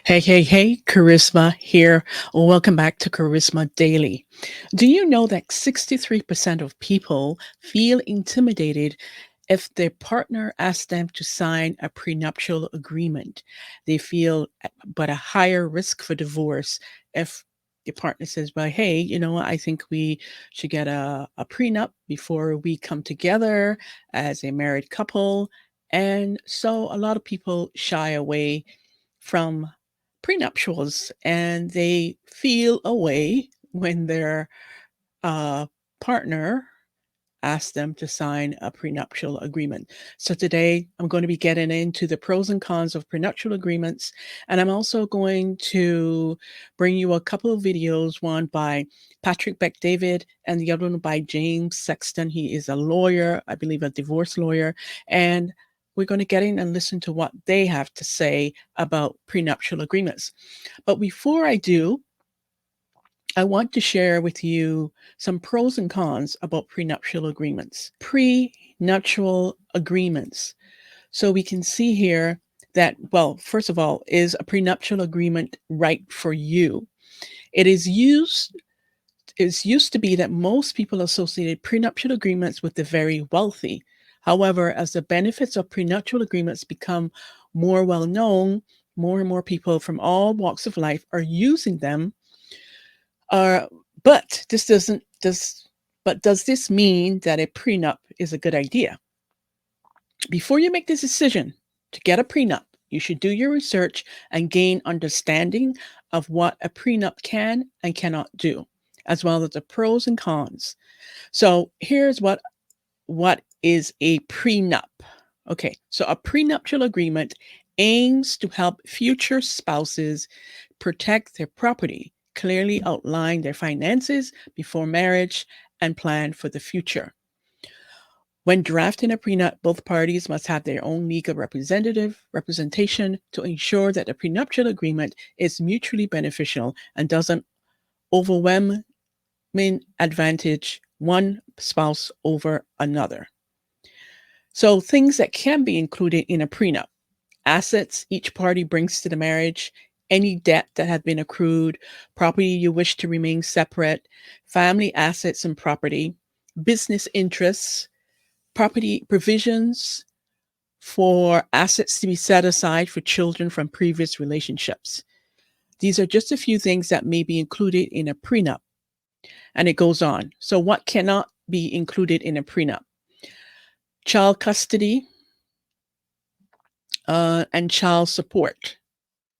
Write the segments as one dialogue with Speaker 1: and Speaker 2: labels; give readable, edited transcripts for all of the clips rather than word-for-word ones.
Speaker 1: Hey, hey, hey, Charisma here. Welcome back to Charisma Daily. Do you know that 63% of people feel intimidated if their partner asks them to sign a prenuptial agreement? They feel but a higher risk for divorce if your partner says, well, hey, I think we should get a prenup before we come together as a married couple. And so a lot of people shy away from prenuptials and they feel away when their uh, partner asks them to sign a prenuptial agreement. So today I'm going to be getting into the pros and cons of prenuptial agreements. And I'm also going to bring you a couple of videos, one by Patrick Beck David and the other one by James Sexton. He is a lawyer, I believe a divorce lawyer. And we're going to get in and listen to what they have to say about prenuptial agreements. But before I do, I want to share with you some pros and cons about prenuptial agreements. Prenuptial agreements. So we can see here that, well, first of all, is a prenuptial agreement right for you? It used to be that most people associated prenuptial agreements with the very wealthy. However, as the benefits of prenuptial agreements become more well known, more and more people from all walks of life are using them. Uh, but this doesn't does but does this mean that a prenup is a good idea? Before you make this decision to get a prenup, you should do your research and gain understanding of what a prenup can and cannot do, as well as the pros and cons. So here's what is a prenup. Okay, so a prenuptial agreement aims to help future spouses protect their property, clearly outline their finances before marriage, and plan for the future. When drafting a prenup, both parties must have their own legal representation to ensure that the prenuptial agreement is mutually beneficial and doesn't overwhelmingly advantage one spouse over another. So things that can be included in a prenup: assets each party brings to the marriage, any debt that had been accrued, property you wish to remain separate, family assets and property, business interests, property provisions for assets to be set aside for children from previous relationships. These are just a few things that may be included in a prenup. And it goes on. So, what cannot be included in a prenup? Child custody and child support.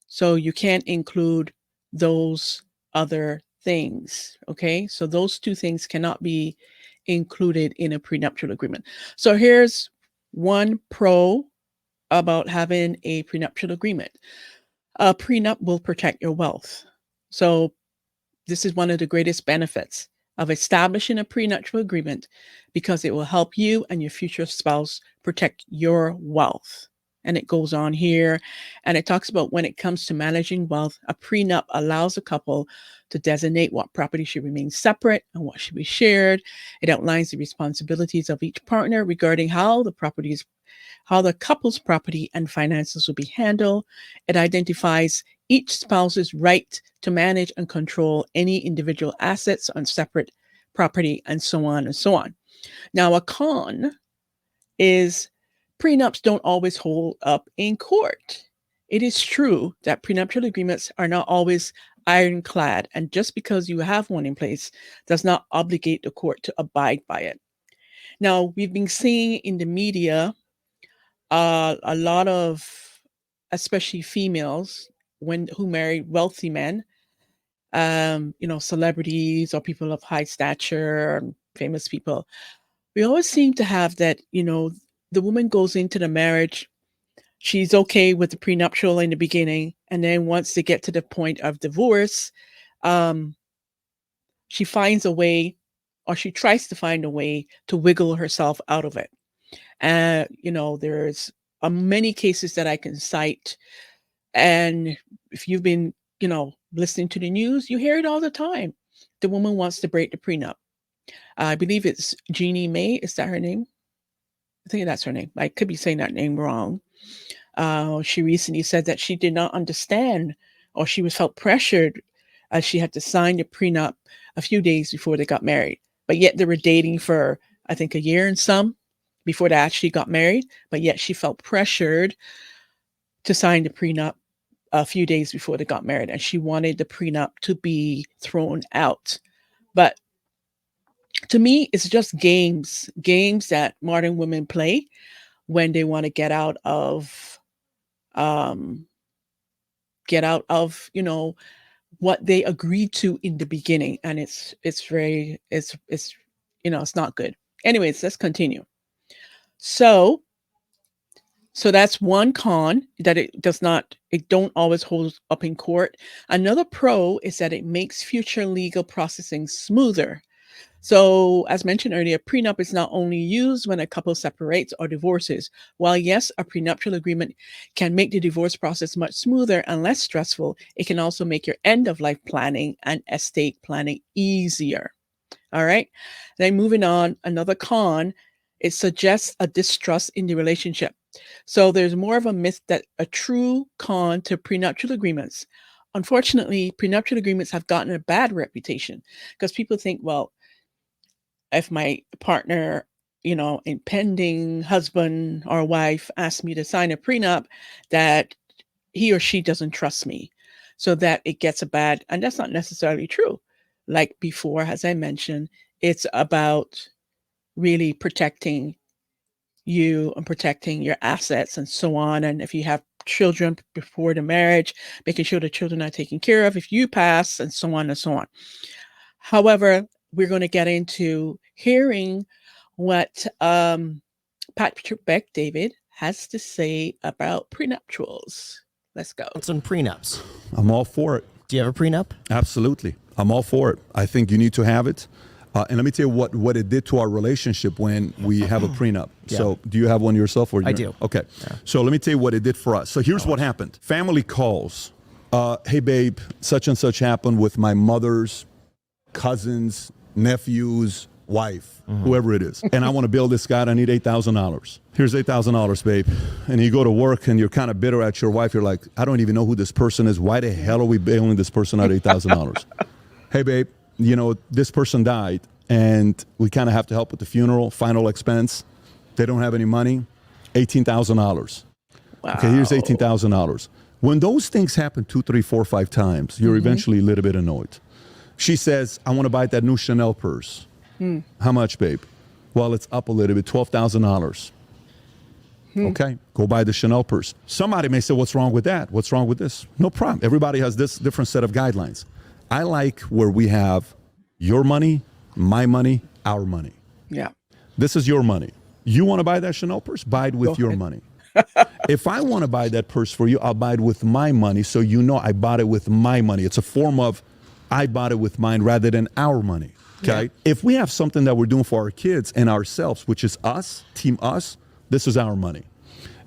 Speaker 1: So you can't include those other things. Okay. So those two things cannot be included in a prenuptial agreement. So here's one pro about having a prenuptial agreement. A prenup will protect your wealth. So this is one of the greatest benefits of establishing a prenuptial agreement because it will help you and your future spouse protect your wealth. And it goes on here and it talks about when it comes to managing wealth, a prenup allows a couple to designate what property should remain separate and what should be shared. It outlines the responsibilities of each partner regarding how the couple's property and finances will be handled. It identifies each spouse's right to manage and control any individual assets on separate property, and so on and so on. Now, a con is prenups don't always hold up in court. It is true that prenuptial agreements are not always ironclad, and just because you have one in place does not obligate the court to abide by it. Now, we've been seeing in the media a lot of, especially females, who marry wealthy men, celebrities or people of high stature, famous people. We always seem to have that, the woman goes into the marriage, she's okay with the prenuptial in the beginning, and then once they get to the point of divorce, um, she finds a way, or she tries to find a way to wiggle herself out of it. There's many cases that I can cite. And if you've been, listening to the news, you hear it all the time. The woman wants to break the prenup. I believe it's Jeannie May. Is that her name? I think that's her name. I could be saying that name wrong. She recently said that she did not understand or she was felt pressured as she had to sign the prenup a few days before they got married. But yet they were dating for, I think, a year and some before they actually got married. But yet she felt pressured to sign the prenup a few days before they got married. And she wanted the prenup to be thrown out. But to me, it's just games that modern women play when they want to get out of, what they agreed to in the beginning. And it's not good. Anyways, let's continue. So that's one con, that it don't always hold up in court. Another pro is that it makes future legal processing smoother. So, as mentioned earlier, prenup is not only used when a couple separates or divorces. While yes, a prenuptial agreement can make the divorce process much smoother and less stressful, it can also make your end-of-life planning and estate planning easier. All right. Then moving on, another con, it suggests a distrust in the relationship. So there's more of a myth that a true con to prenuptial agreements. Unfortunately, prenuptial agreements have gotten a bad reputation because people think, well, if my partner, impending husband or wife asks me to sign a prenup, that he or she doesn't trust me, so that it gets a bad, and that's not necessarily true. Like before, as I mentioned, it's about really protecting you and protecting your assets and so on. And if you have children before the marriage, making sure the children are taken care of if you pass, and so on and so on. However, we're going to get into hearing what Patrick Beck David has to say about prenuptials. Let's go.
Speaker 2: It's on prenups.
Speaker 3: I'm all for it.
Speaker 2: Do you have a prenup?
Speaker 3: Absolutely. I'm all for it. I think you need to have it. And let me tell you what it did to our relationship when we have a prenup. Yeah. So do you have one yourself? Or
Speaker 2: I do.
Speaker 3: Okay. Yeah. So let me tell you what it did for us. So here's what happened. Family calls. Hey, babe, such and such happened with my mother's cousins, nephews, wife, whoever it is. And I want to bill this guy. I need $8,000. Here's $8,000, babe. And you go to work and you're kind of bitter at your wife. You're like, I don't even know who this person is. Why the hell are we billing this person out $8,000? Hey, babe, this person died and we kind of have to help with the funeral, final expense. They don't have any money. $18,000.
Speaker 1: Wow.
Speaker 3: Okay, here's $18,000. When those things happen 2, 3, 4, 5 times, you're eventually a little bit annoyed. She says, I want to buy that new Chanel purse. How much, babe? Well, it's up a little bit, $12,000. Okay, go buy the Chanel purse. Somebody may say, what's wrong with that? What's wrong with this? No problem. Everybody has this different set of guidelines. I like where we have your money, my money, our money.
Speaker 1: Yeah.
Speaker 3: This is your money. You want to buy that Chanel purse? Buy it with your money. If I want to buy that purse for you, I'll buy it with my money, so you know I bought it with my money. It's a form of I bought it with mine rather than our money. Okay. Yeah. If we have something that we're doing for our kids and ourselves, which is us, team us, this is our money.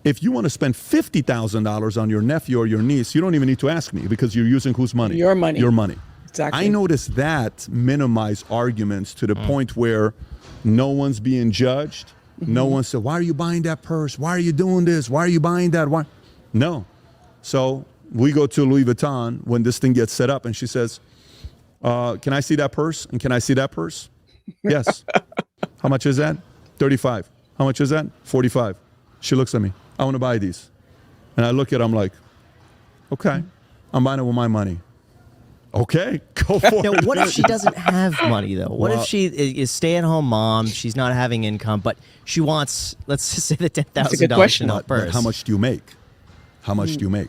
Speaker 3: If you want to spend $50,000 on your nephew or your niece, you don't even need to ask me because you're using whose money?
Speaker 1: Your money.
Speaker 3: Your money.
Speaker 1: Exactly.
Speaker 3: I noticed that minimize arguments to the point where no one's being judged. No one said, why are you buying that purse? Why are you doing this? Why are you buying that? Why? No. So we go to Louis Vuitton when this thing gets set up and she says, can I see that purse? And can I see that purse? Yes. How much is that? 35. How much is that? 45. She looks at me. I want to buy these. And I look at her, I'm like, okay, I'm buying it with my money. Okay, go for
Speaker 2: now,
Speaker 3: it.
Speaker 2: what if she doesn't have money, though? What if she is stay-at-home mom, she's not having income, but she wants, let's just say, the $10,000 Chanel purse?
Speaker 3: But how much do you make? How much do you make?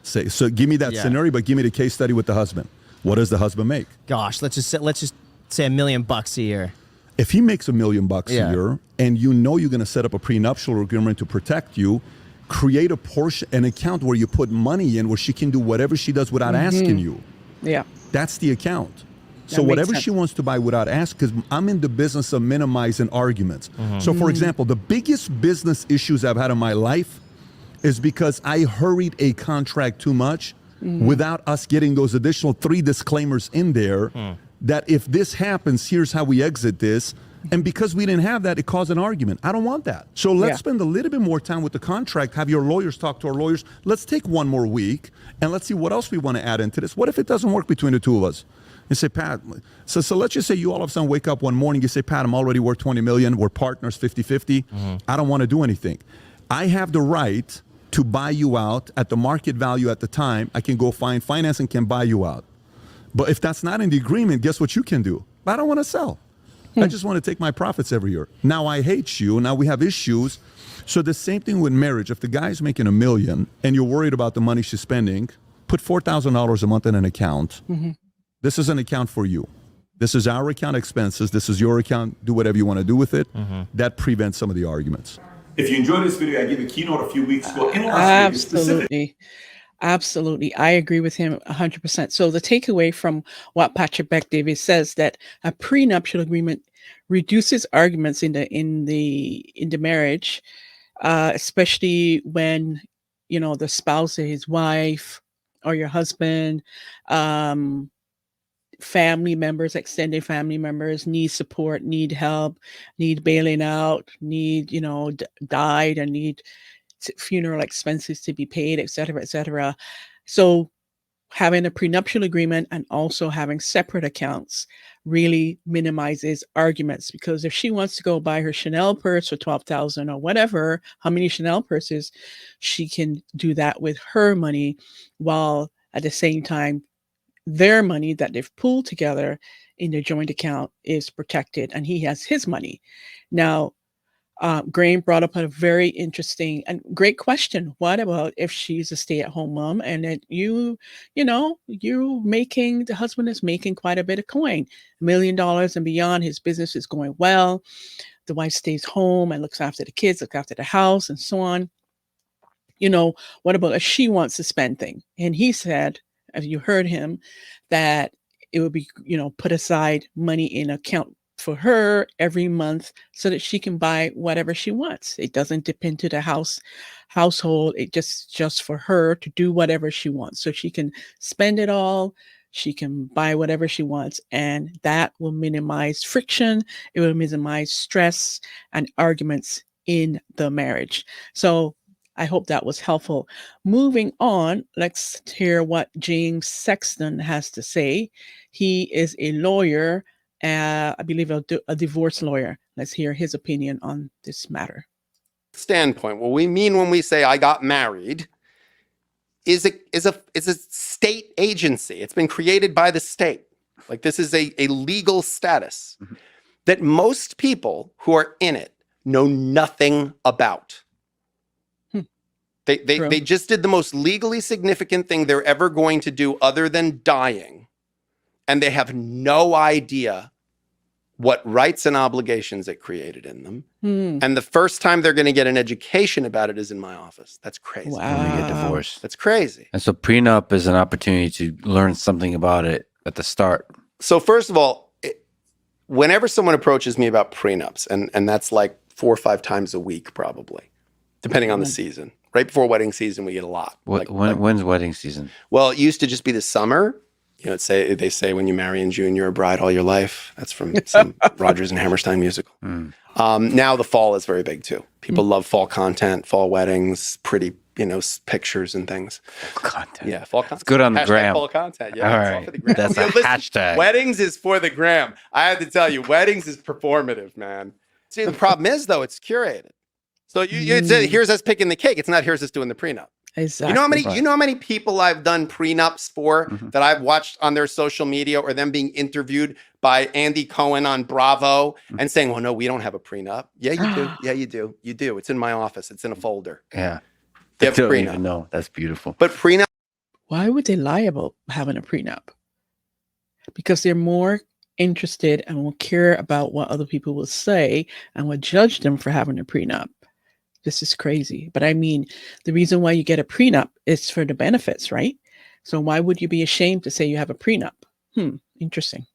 Speaker 3: Say, so give me that scenario, but give me the case study with the husband. What does the husband make?
Speaker 2: Gosh, let's just say $1 million a year.
Speaker 3: If he makes $1 million a year, and you know you're going to set up a prenuptial agreement to protect you, create a portion, an account where you put money in where she can do whatever she does without asking you.
Speaker 1: Yeah.
Speaker 3: That's the account. So whatever she wants to buy without asking, because I'm in the business of minimizing arguments. So for example, the biggest business issues I've had in my life is because I hurried a contract too much without us getting those additional 3 disclaimers in there that if this happens, here's how we exit this. And because we didn't have that, it caused an argument. I don't want that. So let's spend a little bit more time with the contract, have your lawyers talk to our lawyers. Let's take one more week, and let's see what else we want to add into this. What if it doesn't work between the two of us? You say, Pat, so let's just say you all of a sudden wake up one morning, you say, Pat, I'm already worth $20 million. We're partners 50-50. I don't want to do anything. I have the right to buy you out at the market value at the time. I can go find finance and can buy you out. But if that's not in the agreement, guess what you can do? I don't want to sell. I just want to take my profits every year. Now I hate you. Now we have issues. So the same thing with marriage. If the guy's making $1 million and you're worried about the money she's spending, put $4,000 a month in an account. This is an account for you. This is our account expenses. This is your account. Do whatever you want to do with it. That prevents some of the arguments. If you enjoyed this video, I gave a keynote a few weeks ago in Las Vegas.
Speaker 1: Absolutely. I agree with him 100%. So the takeaway from what Patrick Bet-David says that a prenuptial agreement reduces arguments in the marriage, especially when, the spouse or his wife or your husband, family members, extended family members need support, need help, need bailing out, need, died and need funeral expenses to be paid, et cetera, et cetera. So having a prenuptial agreement and also having separate accounts really minimizes arguments, because if she wants to go buy her Chanel purse for $12,000 or whatever, how many Chanel purses, she can do that with her money, while at the same time their money that they've pooled together in their joint account is protected and he has his money. Now, Graham brought up a very interesting and great question. What about if she's a stay-at-home mom and that the husband is making quite a bit of coin, $1 million and beyond, his business is going well. The wife stays home and looks after the kids, looks after the house and so on. What about if she wants to spend things? And he said, as you heard him, that it would be, put aside money in account for her every month so that she can buy whatever she wants. It doesn't dip into the household. It just for her to do whatever she wants. So she can spend it all. She can buy whatever she wants. And that will minimize friction. It will minimize stress and arguments in the marriage. So I hope that was helpful. Moving on, let's hear what James Sexton has to say. He is a lawyer, I believe a divorce lawyer. Let's hear his opinion on this matter.
Speaker 4: Standpoint. What we mean when we say I got married is a state agency. It's been created by the state. Like, this is a legal status that most people who are in it know nothing about. They just did the most legally significant thing they're ever going to do other than dying. And they have no idea what rights and obligations it created in them. And the first time they're going to get an education about it is in my office. That's crazy.
Speaker 1: Wow.
Speaker 5: When they get divorced.
Speaker 4: That's crazy.
Speaker 5: And so prenup is an opportunity to learn something about it at the start.
Speaker 4: So first of all, whenever someone approaches me about prenups, and that's like 4 or 5 times a week probably, depending on the season. Right before wedding season, we get a lot.
Speaker 5: When's wedding season?
Speaker 4: Well, it used to just be the summer. They say when you marry in June, you're a bride all your life. That's from some Rodgers and Hammerstein musical. Now the fall is very big too. People love fall content, fall weddings, pretty, pictures and things.
Speaker 5: Fall content.
Speaker 4: Yeah, fall content.
Speaker 5: It's good on the
Speaker 4: hashtag
Speaker 5: gram.
Speaker 4: Fall content. Yeah,
Speaker 5: All
Speaker 4: it's all
Speaker 5: right.
Speaker 4: for the gram.
Speaker 5: That's a hashtag.
Speaker 4: Weddings is for the gram. I have to tell you, weddings is performative, man. See, the problem is though, it's curated. So it's here's us picking the cake. It's not here's us doing the prenup.
Speaker 1: Exactly.
Speaker 4: You know how many people I've done prenups for that I've watched on their social media or them being interviewed by Andy Cohen on Bravo and saying, "Well, no, we don't have a prenup." Yeah, you do. Yeah, you do. You do. It's in my office. It's in a folder.
Speaker 5: Yeah.
Speaker 4: You
Speaker 5: I
Speaker 4: have a
Speaker 5: don't
Speaker 4: prenup.
Speaker 5: even know. That's beautiful.
Speaker 4: But prenup.
Speaker 1: Why would they lie about having a prenup? Because they're more interested and will care about what other people will say and will judge them for having a prenup. This is crazy. But I mean, the reason why you get a prenup is for the benefits, right? So why would you be ashamed to say you have a prenup? Interesting.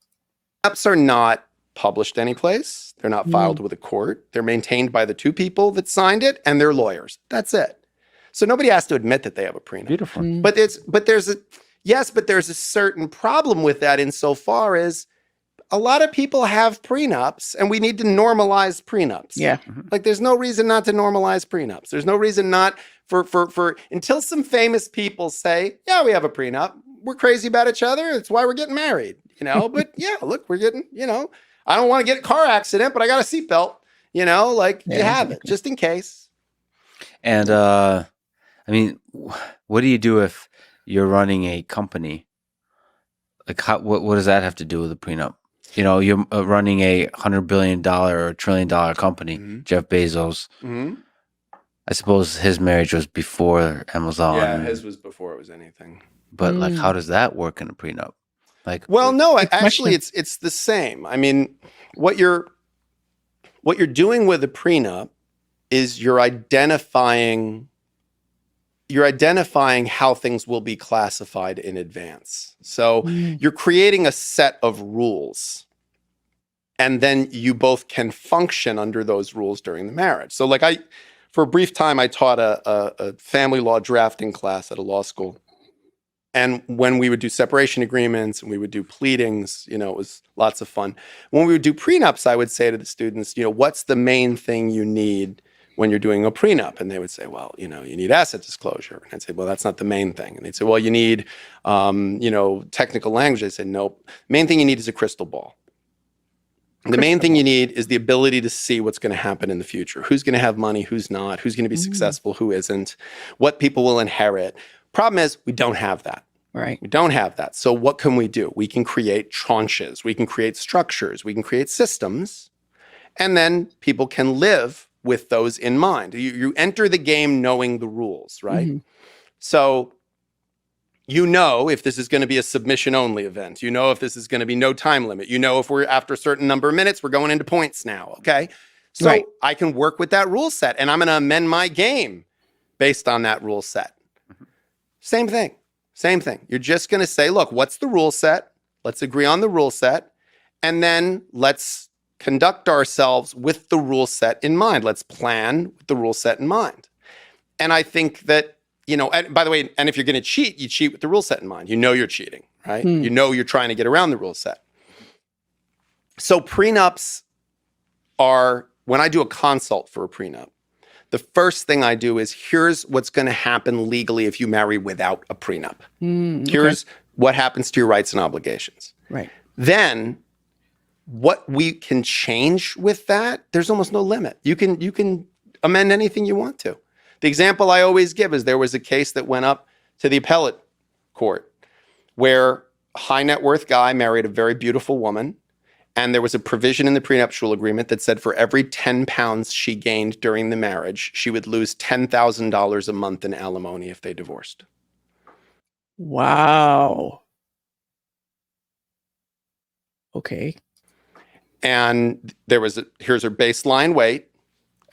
Speaker 4: Prenups are not published anyplace. They're not filed with a court. They're maintained by the 2 people that signed it and their lawyers. That's it. So nobody has to admit that they have a prenup.
Speaker 5: Beautiful.
Speaker 4: But there's a certain problem with that insofar as a lot of people have prenups, and we need to normalize prenups.
Speaker 1: Yeah.
Speaker 4: Like, there's no reason not to normalize prenups. There's no reason not for until some famous people say, yeah, we have a prenup. We're crazy about each other. It's why we're getting married, but yeah, look, we're getting, I don't want to get a car accident, but I got a seatbelt, you have it just in case.
Speaker 5: And, I mean, what do you do if you're running a company? Like, what does that have to do with a prenup? You're running a $100 billion or $1 trillion company, Jeff Bezos. I suppose his marriage was before Amazon.
Speaker 4: Yeah, his was before it was anything.
Speaker 5: But like, how does that work in a prenup? Like,
Speaker 4: well, no, actually, it's the same. I mean, what you're doing with a prenup is you're identifying how things will be classified in advance. So you're creating a set of rules, and then you both can function under those rules during the marriage. So like for a brief time, I taught a family law drafting class at a law school. And when we would do separation agreements and we would do pleadings, it was lots of fun. When we would do prenups, I would say to the students, what's the main thing you need when you're doing a prenup? And they would say, well, you need asset disclosure. And I'd say, well, that's not the main thing. And they'd say, well, you need, technical language. I said, nope. Main thing you need is a crystal ball. The main thing you need is the ability to see what's going to happen in the future. Who's going to have money, who's not, who's going to be successful, who isn't, what people will inherit. Problem is, we don't have that.
Speaker 1: Right.
Speaker 4: We don't have that. So what can we do? We can create tranches. We can create structures. We can create systems. And then people can live with those in mind. You enter the game knowing the rules, right? So if this is going to be a submission-only event. If this is going to be no time limit. If we're after a certain number of minutes, we're going into points now, okay? So I can work with that rule set, and I'm going to amend my game based on that rule set. Same thing. You're just going to say, look, what's the rule set? Let's agree on the rule set. And then let's conduct ourselves with the rule set in mind. Let's plan with the rule set in mind. And I think that, and by the way, and if you're going to cheat, you cheat with the rule set in mind. You're cheating, right? You're trying to get around the rule set. So prenups are, when I do a consult for a prenup, the first thing I do is, here's what's going to happen legally if you marry without a prenup. Here's what happens to your rights and obligations.
Speaker 1: Right.
Speaker 4: Then what we can change with that, there's almost no limit. You can amend anything you want to. The example I always give is there was a case that went up to the appellate court where a high net worth guy married a very beautiful woman. And there was a provision in the prenuptial agreement that said for every 10 pounds she gained during the marriage, she would lose $10,000 a month in alimony if they divorced.
Speaker 1: Wow. Okay.
Speaker 4: And here's her baseline weight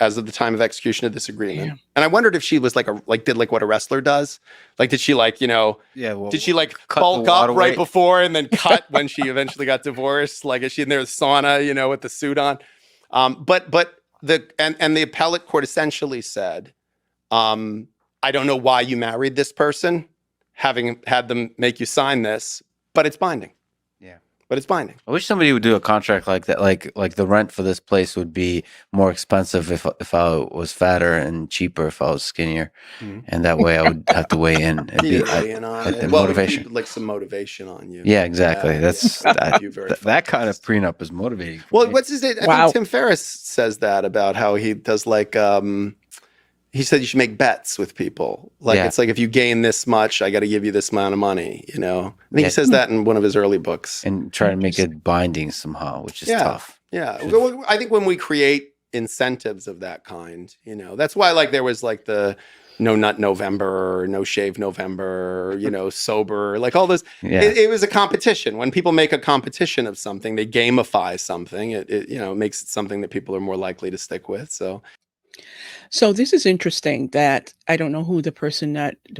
Speaker 4: as of the time of execution of this agreement. Damn. And I wondered if she was did what a wrestler does. Like, did she did she bulk up right before and then cut when she eventually got divorced? Like, is she in there with sauna, with the suit on? But the appellate court essentially said, I don't know why you married this person, having had them make you sign this, but it's binding. But it's binding.
Speaker 5: I wish somebody would do a contract like that. Like the rent for this place would be more expensive if I was fatter and cheaper if I was skinnier, and that way I would have to weigh in. Motivation,
Speaker 4: like some motivation on you.
Speaker 5: Yeah, exactly. Yeah, that's that kind of prenup is motivating.
Speaker 4: Well, what's his name? I think Tim Ferriss says that about how he does he said you should make bets with people. It's like, if you gain this much, I got to give you this amount of money, I think he says that in one of his early books.
Speaker 5: And try to make it binding somehow, which is tough.
Speaker 4: Yeah. Well, I think when we create incentives of that kind, that's why there was the no nut November, no shave November, sober, all this. Yeah. It was a competition. When people make a competition of something, they gamify something. It makes it something that people are more likely to stick with.
Speaker 1: So this is interesting that I don't know who the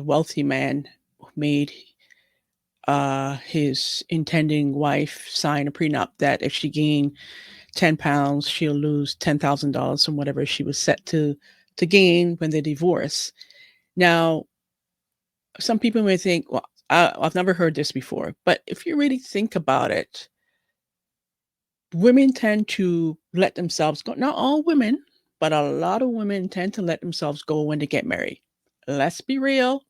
Speaker 1: wealthy man made his intending wife sign a prenup that if she gained 10 pounds, she'll lose $10,000 from whatever she was set to gain when they divorce. Now, some people may think, well, I've never heard this before, but if you really think about it, women tend to let themselves go. Not all women, but a lot of women tend to let themselves go when they get married. Let's be real.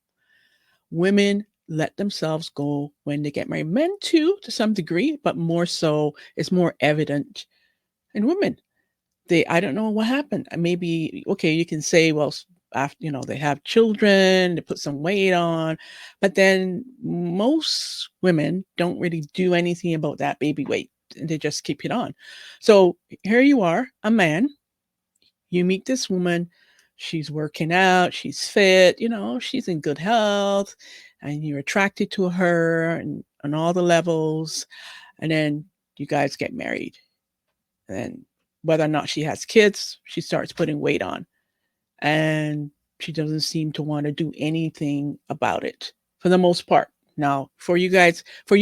Speaker 1: Women let themselves go when they get married. Men too, to some degree, but more so, it's more evident in women. I don't know what happened. Maybe, okay, you can say, well, after, they have children, they put some weight on, but then most women don't really do anything about that baby weight. And they just keep it on. So here you are, a man, you meet this woman, she's working out, she's fit, she's in good health, and you're attracted to her and on all the levels. And then you guys get married. And whether or not she has kids, she starts putting weight on. And she doesn't seem to want to do anything about it for the most part. Now, for you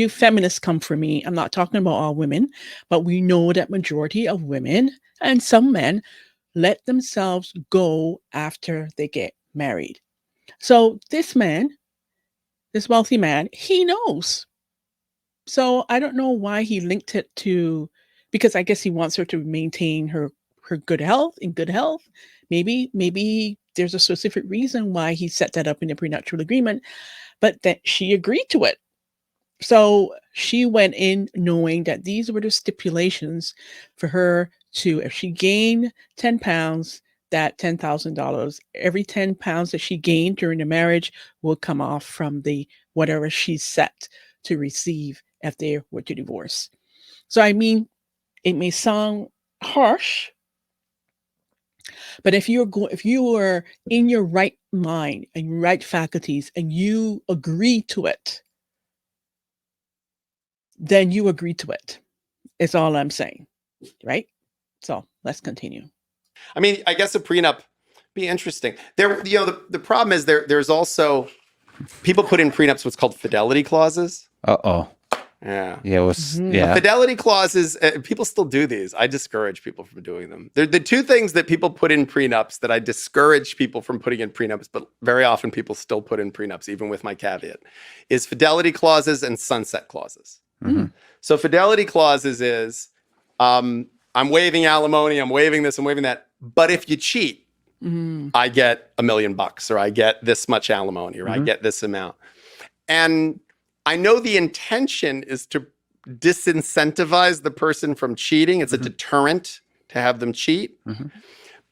Speaker 1: feminists come for me, I'm not talking about all women, but we know that majority of women and some men let themselves go after they get married. So this wealthy man, he knows. So I don't know why he linked it to, because I guess he wants her to maintain her good health, in good health. Maybe there's a specific reason why he set that up in the prenuptial agreement, but that she agreed to it. So she went in knowing that these were the stipulations for her to, if she gained 10 pounds, that $10,000, every 10 pounds that she gained during the marriage will come off from the whatever she's set to receive if they were to divorce. So, I mean, it may sound harsh, but if you are in your right mind and your right faculties and you agree to it, then you agree to it. Is all I'm saying, right? So let's continue.
Speaker 4: I mean, I guess a prenup be interesting. There, the problem is there's also people put in prenups what's called fidelity clauses.
Speaker 5: Uh-oh.
Speaker 4: Yeah.
Speaker 5: Yeah. Yeah.
Speaker 4: Fidelity clauses, people still do these. I discourage people from doing them. They're the two things that people put in prenups that I discourage people from putting in prenups, but very often people still put in prenups, even with my caveat, is fidelity clauses and sunset clauses.
Speaker 5: Mm-hmm.
Speaker 4: So fidelity clauses is, I'm waiving alimony, I'm waiving this, I'm waiving that. But if you cheat, I get $1 million, or I get this much alimony, or I get this amount. And I know the intention is to disincentivize the person from cheating. It's a deterrent to have them cheat.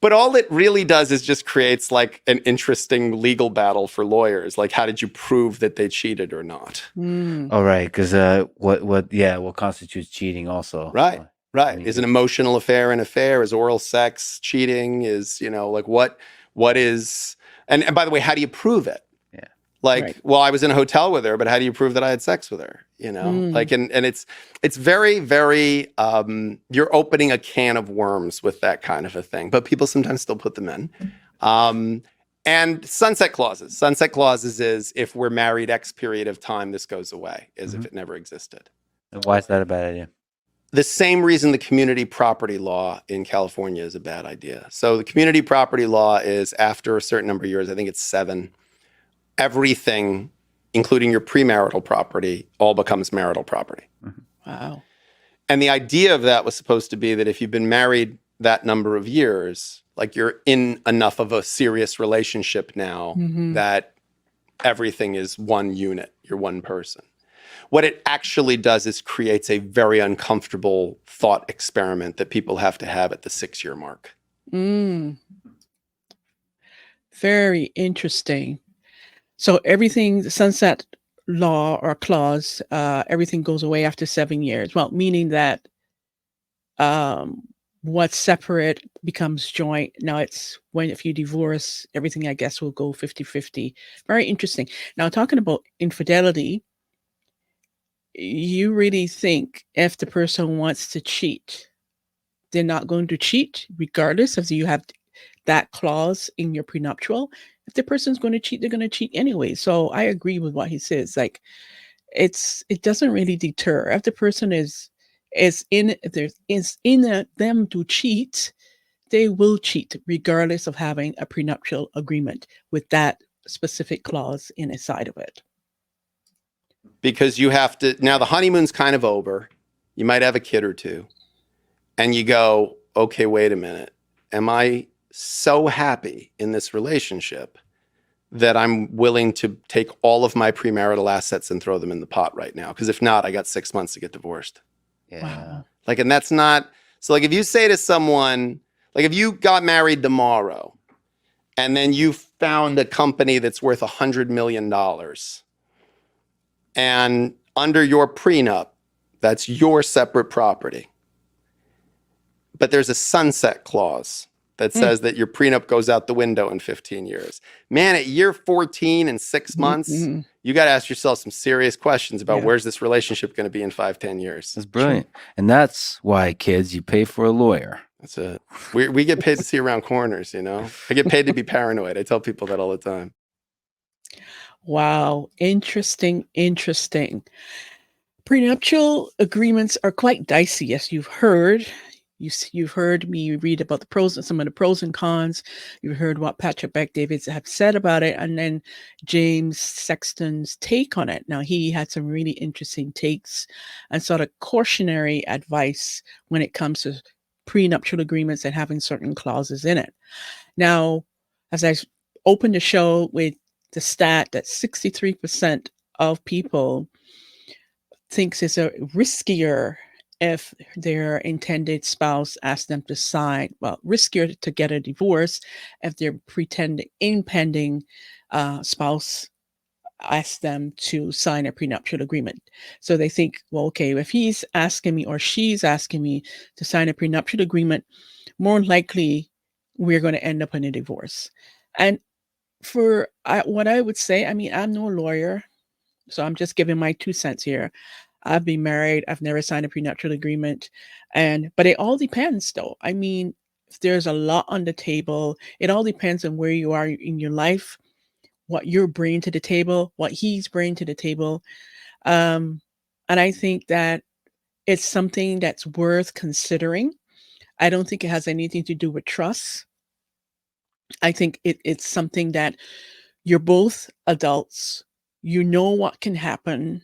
Speaker 4: But all it really does is just creates like an interesting legal battle for lawyers. Like, how did you prove that they cheated or not?
Speaker 5: All right, because what constitutes cheating also?
Speaker 4: Right. Is an emotional affair an affair? Is oral sex cheating? Is, like what is, and by the way, how do you prove it? Well, I was in a hotel with her, but how do you prove that I had sex with her? Like, and it's very, very, you're opening a can of worms with that kind of a thing, but people sometimes still put them in. And sunset clauses. Sunset clauses is if we're married X period of time, this goes away, as if it never existed.
Speaker 5: And why is that a bad idea?
Speaker 4: The same reason the community property law in California is a bad idea. So the community property law is after a certain number of years, I think it's 7, everything, including your premarital property, all becomes marital property.
Speaker 1: Wow.
Speaker 4: And the idea of that was supposed to be that if you've been married that number of years, like you're in enough of a serious relationship now that everything is one unit, you're one person. What it actually does is creates a very uncomfortable thought experiment that people have to have at the 6-year mark.
Speaker 1: Very interesting. So everything, the sunset law or clause, everything goes away after 7 years. Well, meaning that what's separate becomes joint. Now it's if you divorce, everything I guess will go 50-50. Very interesting. Now talking about infidelity, you really think if the person wants to cheat, they're not going to cheat regardless if you have that clause in your prenuptial? If the person's going to cheat, they're going to cheat anyway. So I agree with what he says. Like, it doesn't really deter. If the person is in them to cheat, they will cheat regardless of having a prenuptial agreement with that specific clause inside of it.
Speaker 4: Because you have to, now the honeymoon's kind of over. You might have a kid or two. and you go, okay, wait a minute. Am I so happy in this relationship that I'm willing to take all of my premarital assets and throw them in the pot right now? Because if not, I got 6 months to get divorced.
Speaker 5: Yeah.
Speaker 1: Wow.
Speaker 4: Like, and that's not, so like if you say to someone, like if you got married tomorrow and then you found a company that's worth $100 million and under your prenup, that's your separate property. But there's a sunset clause that says that your prenup goes out the window in 15 years. Man, at year 14 and 6 months, you got to ask yourself some serious questions about where's this relationship going to be in 5-10 years.
Speaker 5: That's brilliant. And that's why, kids, you pay for a lawyer.
Speaker 4: That's it. We get paid to see around corners, you know? I get paid to be paranoid. I tell people that all the time.
Speaker 1: Wow. Interesting. Prenuptial agreements are quite dicey, as you've heard. You've heard me read about some of the pros and cons. You've heard what Patrick Beck-Davids have said about it, and then James Sexton's take on it. Now, he had some really interesting takes and sort of cautionary advice when it comes to prenuptial agreements and having certain clauses in it. Now, as I opened the show with the stat that 63% of people thinks it's riskier if their intended spouse asks them to sign, riskier to get a divorce if their impending spouse asks them to sign a prenuptial agreement. So they think, well, okay, if he's asking me or she's asking me to sign a prenuptial agreement, more likely we're going to end up in a divorce. And for what I would say, I mean, I'm no lawyer, so I'm just giving my 2 cents here. I've been married. I've never signed a prenuptial agreement. But it all depends though. I mean, if there's a lot on the table, it all depends on where you are in your life, what you're bringing to the table, what he's bringing to the table. And I think that it's something that's worth considering. I don't think it has anything to do with trust. I think it's something that you're both adults. You know what can happen.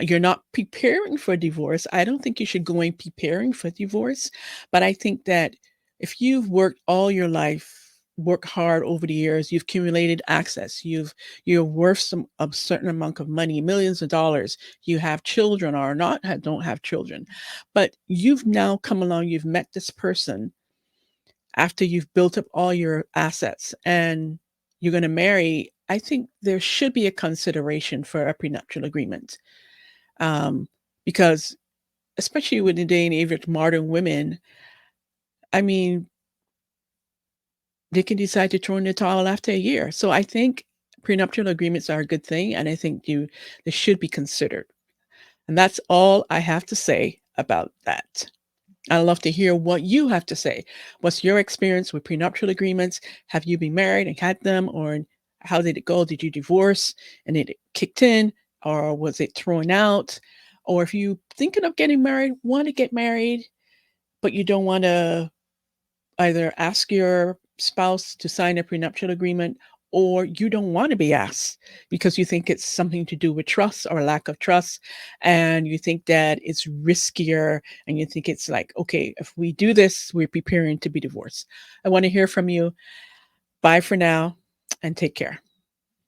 Speaker 1: You're not preparing for divorce. I don't think you should go in preparing for divorce. But I think that if you've worked all your life, worked hard over the years, you've accumulated access, you're worth a certain amount of money, millions of dollars, you have children or don't have children, but you've now come along, you've met this person after you've built up all your assets and you're going to marry. I think there should be a consideration for a prenuptial agreement. Because especially with the day and age of modern women, I mean, they can decide to throw in the towel after a year. So I think prenuptial agreements are a good thing, and I think they should be considered. And that's all I have to say about that. I'd love to hear what you have to say. What's your experience with prenuptial agreements? Have you been married and had them, or how did it go? Did you divorce and it kicked in, or was it thrown out? Or if you thinking of getting married, want to get married, but you don't want to either ask your spouse to sign a prenuptial agreement, or you don't want to be asked because you think it's something to do with trust or lack of trust, and you think that it's riskier, and you think it's like, okay, if we do this, we're preparing to be divorced. I want to hear from you. Bye for now, and take care.